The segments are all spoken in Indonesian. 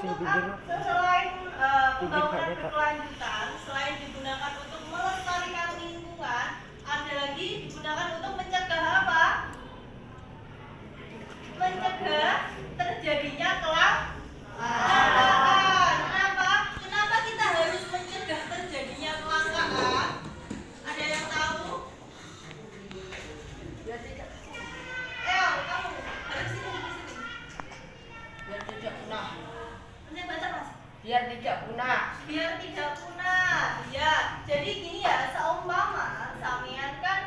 selain pembangunan berkelanjutan, selain digunakan untuk melestarikan lingkungan, ada lagi digunakan untuk mencegah apa? Mencegah terjadinya kelangkaan. Kenapa kita harus mencegah terjadinya kelangkaan? Ada yang tahu? Biar tidak. Kamu harus sini. Biar tidak punah. Nanti baca Mas. Biar tidak punah. Biar tidak punah. Ya, jadi gini ya, seumpama sampean kan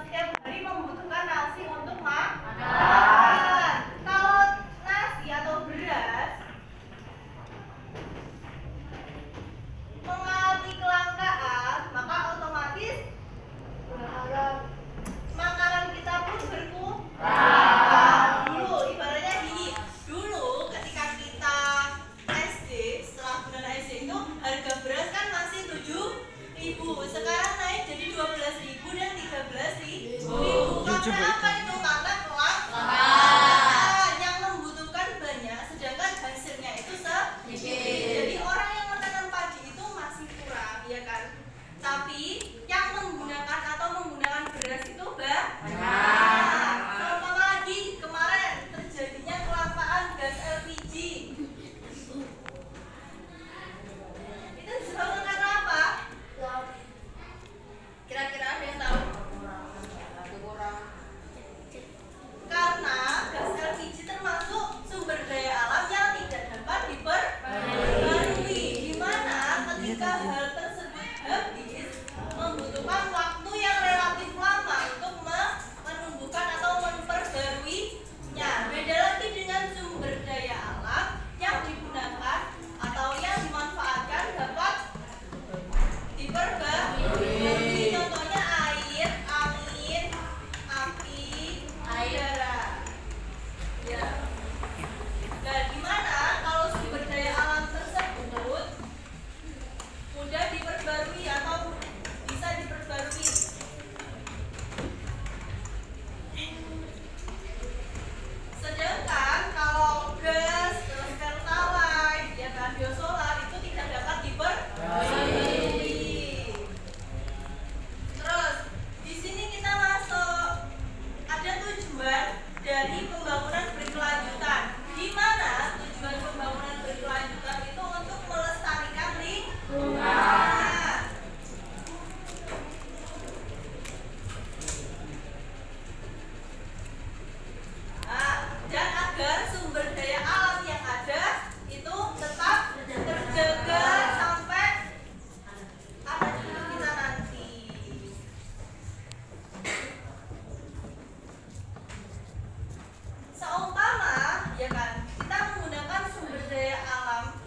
setiap hari membutuhkan nasi untuk makan. Kalau nasi atau beras mengalami kelangkaan, maka otomatis makanan kita pun berkurang. Dulu ibaratnya gini, dulu ketika kita SD, setelah bulan SD itu harga beras kan masih 7.000, sekarang naik jadi 12.000 dan 13.000. Karena apa itu? Karena kelangkaan yang membutuhkan banyak, sedangkan hasilnya itu sedikit. Jadi orang yang menanam padi itu masih kurang, ya kan? Tapi yang menggunakan beras itu banyak. Seumpama lagi kemarin terjadinya kelangkaan gas LPG. Itu disebabkan karena apa? Kira-kira ada yang tahu? Karena gas LPG termasuk sumber daya alam yang tidak dapat diperbarui, di mana ketika hal tersebut habis membutuhkan waktu yang relatif lama untuk menumbuhkan atau memperbaruinya. Beda lagi dengan sumber daya alam yang digunakan atau yang dimanfaatkan dapat diperbarui. Contohnya air, angin, api, udara. Ya. Nah, gimana kalau sumber daya alam tersebut mudah diperbarui atau bisa diperbarui? Sedangkan kalau gas, terus pertalite, ya kan, biosolar itu tidak dapat diperbarui. Terus di sini kita masuk ada tujuan dari pembangunan berkelanjutan. Di mana tujuan pembangunan berkelanjutan itu untuk melestarikan lingkungan. Dan agar sumber daya alam yang ada itu tetap terjaga sampai ada hidup kita nanti. Seumpama, ya kan, kita menggunakan sumber daya alam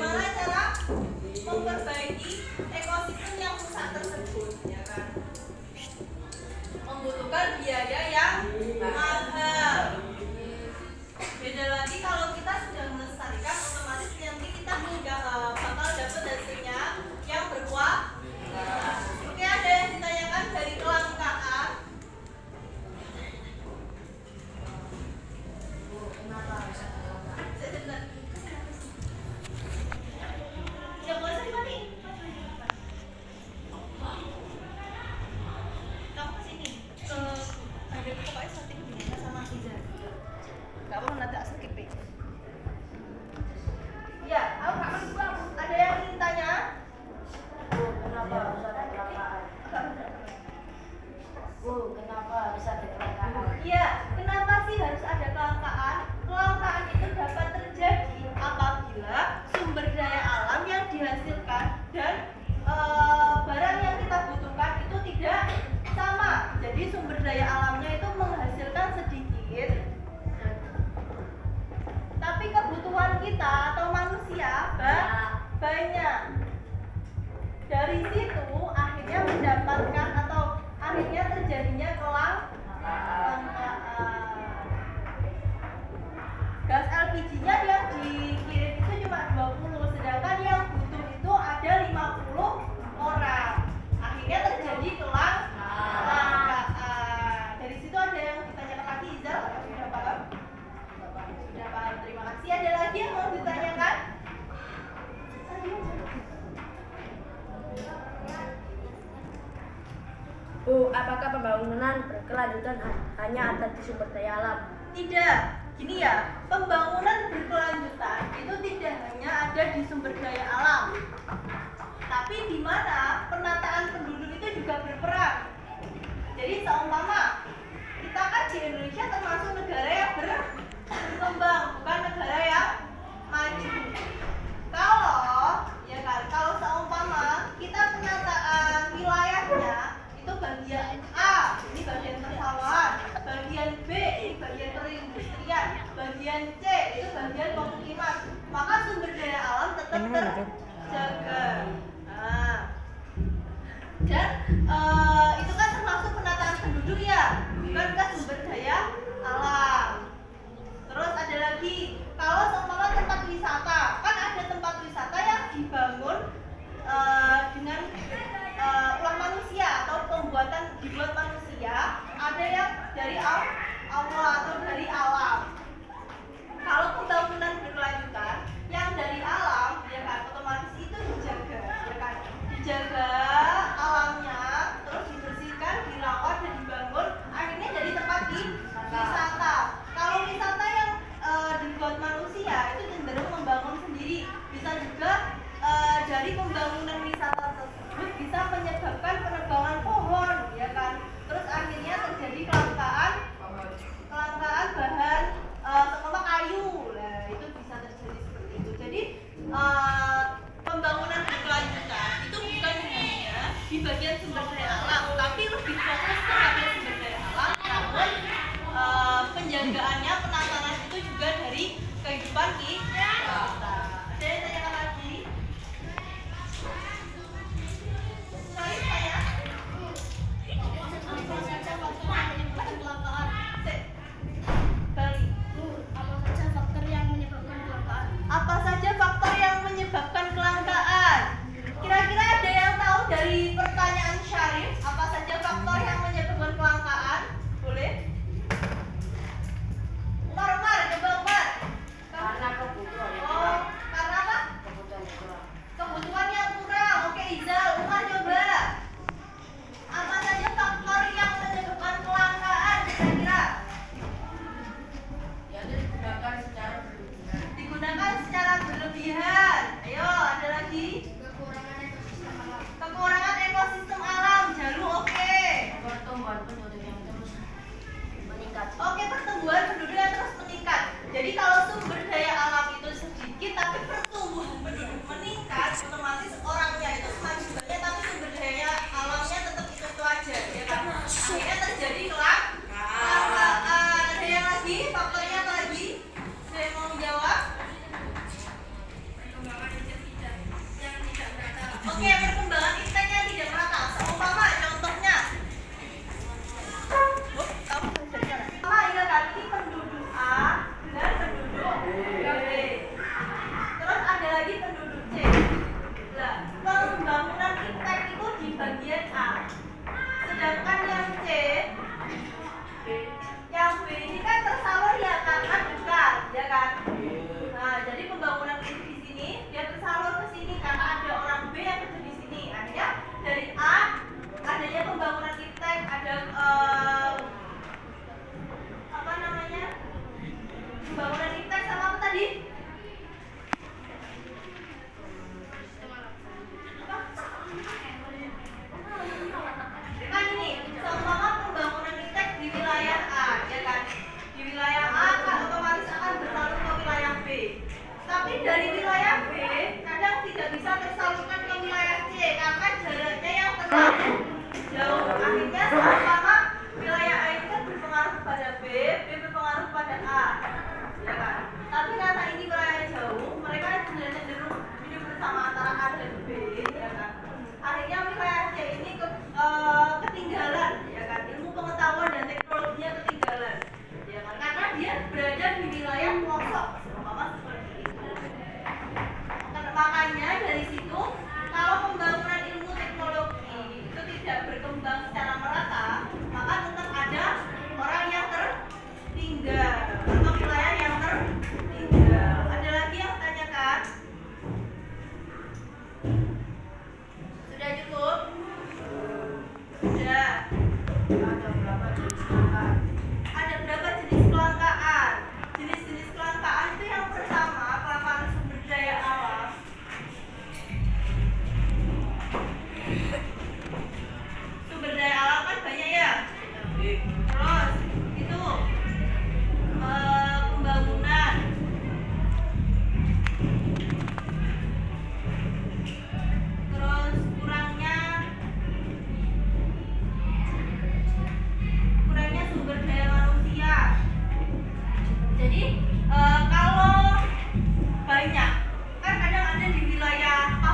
Gimana cara memperbaiki ekosistem yang rusak tersebut, ya kan? Membutuhkan biaya yang mahal. Beda lagi kalau kita sudah melestarikan, otomatis nanti kita bakal dapat hasilnya yang berkualitas. Oke, ada yang ditanyakan dari kelangkaan? Ya boleh tadi mati. Kamu kesini ke ada pokoknya setting gini sama Iza. Gak apa nanti tak skip ya. Ya, aku ada yang ingin tanya? Kenapa harus ada kelangkaan? Kenapa harus ada kelangkaan? Iya, kenapa sih harus ada kelangkaan? Kelangkaan itu dapat terjadi apabila sumber daya alam yang dihasilkan dan barang yang kita butuhkan itu tidak sama. Jadi sumber daya alamnya itu menghasilkan sedikit, tapi kebutuhan kita atau manusia banyak. Dari situ akhirnya mendapatkan atau akhirnya terjadinya kelangkaan. Gas LPG-nya yang dikirim itu cuma 20, sedangkan yang butuh itu ada 50 orang. Akhirnya terjadi kelangkaan. Dari situ ada yang ditanyakan lagi, Izal? Sudah paham? Sudah paham, terima kasih. Ada lagi yang mau ditanyakan? Bu, apakah pembangunan berkelanjutan hanya ada di sumber daya alam? Tidak. Gini ya, pembangunan berkelanjutan itu tidak hanya ada di sumber daya alam, tapi di mana penataan penduduk itu juga berperan. Jadi seumpama kita kan di Indonesia termasuk negara yang berkembang, bukan negara yang maju. Kalau seumpama kita penataan wilayahnya itu bagian A, ini bagian persawahan, bagian B ini bagian perindustrian, bagian C itu bagian pemukiman, maka sumber daya alam tetap terjaga. Dan itu kan termasuk penataan penduduk ya, bukan kan sumber daya alam. Terus ada lagi, kalau seumpama tempat wisata, kan ada tempat wisata yang dibangun dengan ulah manusia atau dibuat manusia, ada yang dari Allah atau dari alam. Kalau pembangunan berkelanjutan yang dari alam, ya kan, otomatis itu dijaga, ya kan, dijaga alamnya, terus dibersihkan, dirawat dan dibangun, akhirnya jadi tempat wisata. Kalau wisata yang dibuat manusia itu cenderung membangun sendiri, bisa juga dari pembangunan wisata tersebut bisa menyebabkan penebangan pohon, ya kan, terus akhirnya terjadi kelangkaan bahan terutama kayu. Nah, itu bisa terjadi seperti itu. Jadi pembangunan berkelanjutan itu bukan hanya di bagian sumber daya alam, tapi lebih fokus kepada sumber daya alam, namun penjagaannya, penanganan itu juga dari kehidupan kita. Ada yang tanyakan lagi? Sorry, saya. Apa saja faktor yang menyebabkan kelangkaan? Kira-kira ada yang tahu dari pertanyaan Syarif apa saja faktor yang menyebabkan kelangkaan? Boleh? Umar, coba Umar. Karena kebutuhan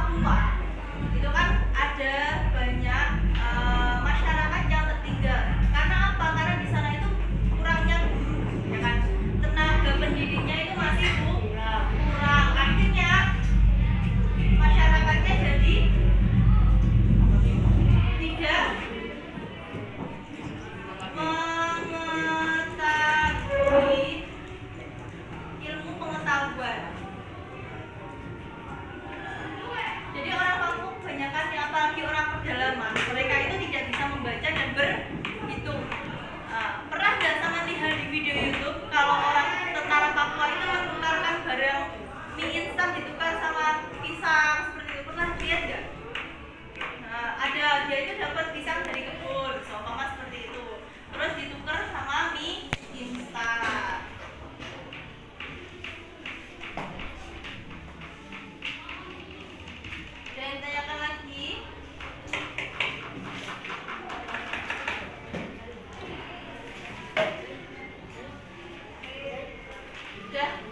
Papua itu kan ada banyak masyarakat yang tertinggal. Karena apa? Karena di sana itu kurangnya guru, ya kan? Tenaga pendidiknya itu masih kurang. Artinya masyarakatnya jadi tidak mengetahui ilmu pengetahuan. Jadi orang kampung kebanyakan yang apalagi orang pedalaman, mereka itu tidak bisa membaca dan berhitung. Pernah nggak sama lihat di video YouTube kalau orang tentara Papua itu menukarkan barang mie instan ditukar sama pisang seperti itu, pernah lihat nggak? Nah, ada dia itu dapat pisang dari kebun, seumpama seperti itu, terus ditukar sama mie instan. Dan tanyakan lagi. Udah.